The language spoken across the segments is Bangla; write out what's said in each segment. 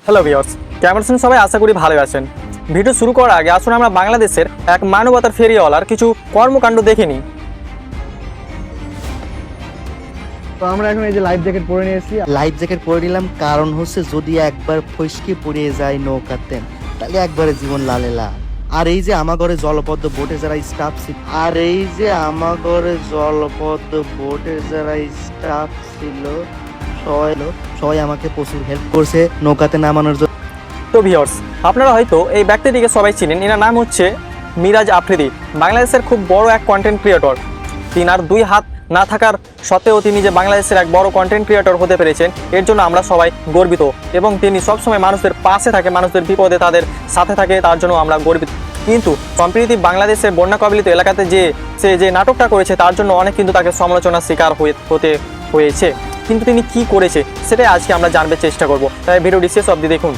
হ্যালো ভিউয়ার্স, কেমন আছেন সবাই? আশা করি ভালো আছেন। ভিডিও শুরু করার আগে আসুন আমরা বাংলাদেশের এক মানবতার ফেরিওয়ালার কিছু কর্মকাণ্ড দেখে নিই। তো আমরা এখন এই যে লাইফ জ্যাকেট পরে নিয়েছি। লাইফ জ্যাকেট পরে নিলাম কারণ হচ্ছে যদি একবার ফসকে পড়ে যায় নৌকাতে তাহলে একবারে জীবন লালে লাল। আর এই যে আমার ঘরে জলপদ্ম বোটে যারা স্টাফ ছিল সবাই আমাকে প্রচুর হেল্প করছে নৌকাতে নামানোর জন্য। তো ভিউয়ার্স, আপনারা হয়তো এই ব্যক্তিটিকে সবাই চিনেন। এনার নাম হচ্ছে মিরাজ আফ্রিদি। বাংলাদেশের খুব বড় এক কন্টেন্ট ক্রিয়েটর। তিনার দুই হাত না থাকার সত্ত্বেও তিনি যে বাংলাদেশের এক বড় কন্টেন্ট ক্রিয়েটর হতে পেরেছেন, এর জন্য আমরা সবাই গর্বিত। এবং তিনি সবসময় মানুষদের পাশে থাকে, মানুষদের বিপদে তাদের সাথে থাকে, তার জন্য আমরা গর্বিত। কিন্তু সম্প্রতি বাংলাদেশের বন্যা কবলিত এলাকাতে সে যে নাটকটা করেছে তার জন্য অনেক কিন্তু তাকে সমালোচনার শিকার হতে হয়েছে। কিন্তু তিনি কি করেছে সেটাই আজকে আমরা জানবার চেষ্টা করব, তাই ভিডিওটি শেষ অবধি দেখুন।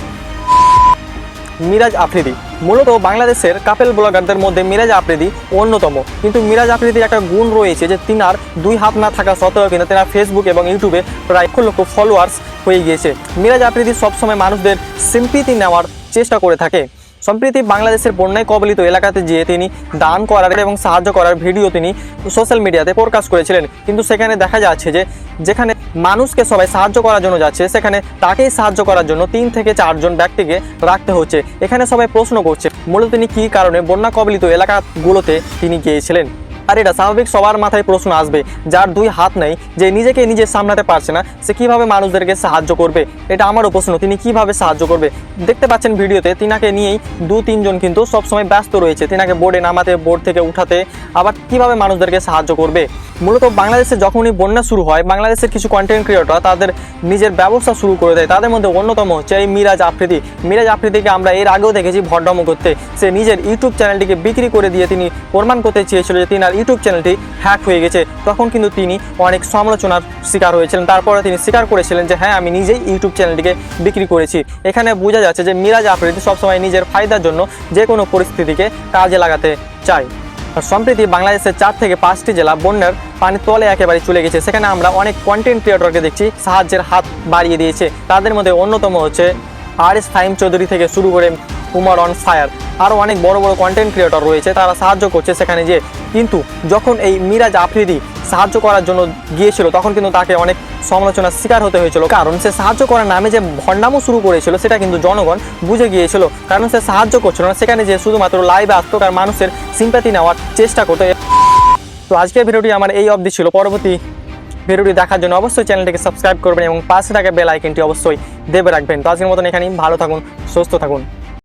মিরাজ আফ্রিদি মূলত বাংলাদেশের কাপেল ব্লগারদের মধ্যে মিরাজ আফ্রিদি অন্যতম। কিন্তু মিরাজ আফ্রিদির একটা গুণ রয়েছে যে তিনার দুই হাত না থাকা সত্ত্বেও কিন্তু তেনার ফেসবুক এবং ইউটিউবে প্রায় 1 লক্ষ ফলোয়ার্স হয়ে গিয়েছে। মিরাজ আফ্রিদি সবসময় মানুষদের সিম্পিতি নেওয়ার চেষ্টা করে থাকে। সম্প্রতি বাংলাদেশের বন্যায় কবলিত এলাকাতে গিয়ে তিনি দান করার এবং সাহায্য করার ভিডিও তিনি সোশ্যাল মিডিয়াতে প্রকাশ করেছিলেন। কিন্তু সেখানে দেখা যাচ্ছে যে যেখানে মানুষকে সবাই সাহায্য করার জন্য যাচ্ছে, সেখানে তাকেই সাহায্য করার জন্য 3 থেকে 4 জন ব্যক্তিকে রাখতে হচ্ছে। এখানে সবাই প্রশ্ন করছে মূলত তিনি কী কারণে বন্যা কবলিত এলাকাগুলোতে তিনি গিয়েছিলেন। আর এটা স্বাভাবিক, সবার মাথায় প্রশ্ন আসবে, যার দুই হাত নেই, যে নিজেকে নিজে সামলাতে পারছে না, সে কিভাবে মানুষদেরকে সাহায্য করবে? এটা আমারও প্রশ্ন, তিনি কিভাবে সাহায্য করবে? দেখতে পাচ্ছেন ভিডিওতে তিনাকে নিয়েই 2-3 জন কিন্তু সবসময় ব্যস্ত রয়েছে, তিনাকে বোর্ডে নামাতে, বোর্ড থেকে উঠাতে, আবার কিভাবে মানুষদেরকে সাহায্য করবে। মূলত বাংলাদেশে যখনই বন্যা শুরু হয়, বাংলাদেশের কিছু কন্টেন্ট ক্রিয়েটর তাদের নিজের ব্যবসা শুরু করে দেয়। তাদের মধ্যে অন্যতম হচ্ছে এই মিরাজ আফ্রিদি। মিরাজ আফ্রিদিকে আমরা এর আগেও দেখেছি ভণ্ডামো করতে। সে নিজের ইউটিউব চ্যানেলটিকে বিক্রি করে দিয়ে তিনি প্রমাণ করতে চেয়েছিল যে তিনার ইউটিউব চ্যানেলটি হ্যাক হয়ে গেছে। তখন কিন্তু তিনি অনেক সমালোচনার শিকার হয়েছিলেন। তারপরে তিনি স্বীকার করেছিলেন যে হ্যাঁ, আমি নিজেই ইউটিউব চ্যানেলটিকে বিক্রি করেছি। এখানে বোঝা যাচ্ছে যে মিরাজ আফ্রিদি সবসময় নিজের ফায়দার জন্য যে কোনো পরিস্থিতিকে কাজে লাগাতে চায়। সম্প্রতি বাংলাদেশের 4 থেকে 5টি জেলা বন্যার পানির তলে একেবারে চলে গেছে। সেখানে আমরা অনেক কন্টেন্ট ক্রিয়েটরকে দেখছি সাহায্যের হাত বাড়িয়ে দিয়েছে। তাদের মধ্যে অন্যতম হচ্ছে আরএস ফাহিম চৌধুরী থেকে শুরু করে উমর অন ফায়ার, আরও অনেক বড় বড় কন্টেন্ট ক্রিয়েটর রয়েছে, তারা সাহায্য করছে সেখানে যে। কিন্তু যখন এই মিরাজ আফ্রিদি সাহায্য করার জন্য গিয়েছিল তখন কিন্তু তাকে অনেক সমালোচনার শিকার হতে হয়েছিল। কারণ সে সাহায্য করার নামে যে ভণ্ডামো শুরু করেছিল সেটা কিন্তু জনগণ বুঝে গিয়েছিল। কারণ সে সাহায্য করছিল না, সেখানে যে শুধুমাত্র লাইভে আসতো আর মানুষের সিম্প্যাথি নেওয়ার চেষ্টা করতো। তো আজকের ভিডিওটি আমার এই অবধি ছিল। পরবর্তী ভিডিওটি দেখার জন্য অবশ্যই চ্যানেলটিকে সাবস্ক্রাইব করবেন এবং পাশে থাকা বেল আইকনটি অবশ্যই দেবে রাখবেন। তো আজকের মতন এখানেই, ভালো থাকুন, সুস্থ থাকুন।